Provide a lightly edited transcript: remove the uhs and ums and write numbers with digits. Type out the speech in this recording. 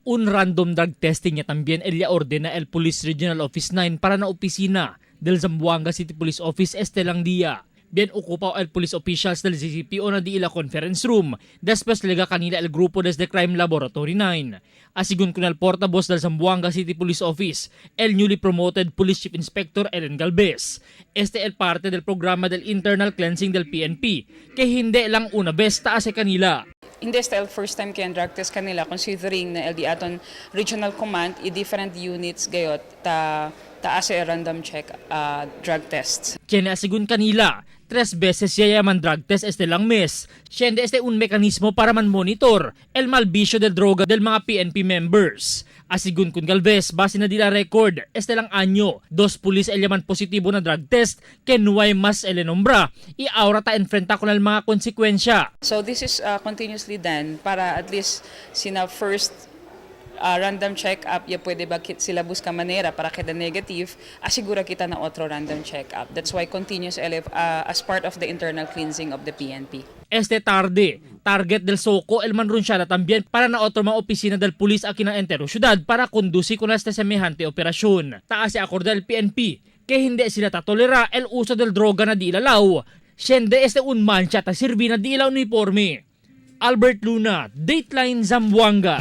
Un random drug testing niya también ella ordena el Police Regional Office 9 para na opisina del Zamboanga City Police Office este lang dia. Bien ocupado el police officials del CCPO na di ila conference room, después lega kanila el grupo desde Crime Laboratory 9. Asigun con el portavoz del Zamboanga City Police Office, el newly promoted Police Chief Inspector Ellen Galvez. Este el parte del programa del internal cleansing del PNP, que hindi lang una vez taas kanila. Hindi style first time kaya drug test kanila considering na LD aton regional command i different units gayot taas random check drug tests. Kaya asigun kanila, 3 beses siya man drug test este lang mes. Siende este un mekanismo para man monitor el malbisyo del droga del mga PNP members. Asigun kun Galvez, base na dila record, este lang anyo, 2 pulis elyaman positibo na drug test, kenuay mas elenombra, i-aura ta enfrenta ko ng mga konsekwensya. So this is continuously done para at least sina first random check-up, ya pwede ba sila buska manera para kada negative, asigura kita na otro random check-up. That's why continuous LF as part of the internal cleansing of the PNP. Este tarde, target del Soco el manrunsyada también para na otro mga opisina del pulis aquí ng entero syudad para kondusi con este semejante operasyon. Taas si akorda del PNP, que hindi sila tatolera el uso del droga na di ilalaw. Siende este un mancha ta sirvi na di ilaw uniforme. Albert Luna, Dateline Zamboanga.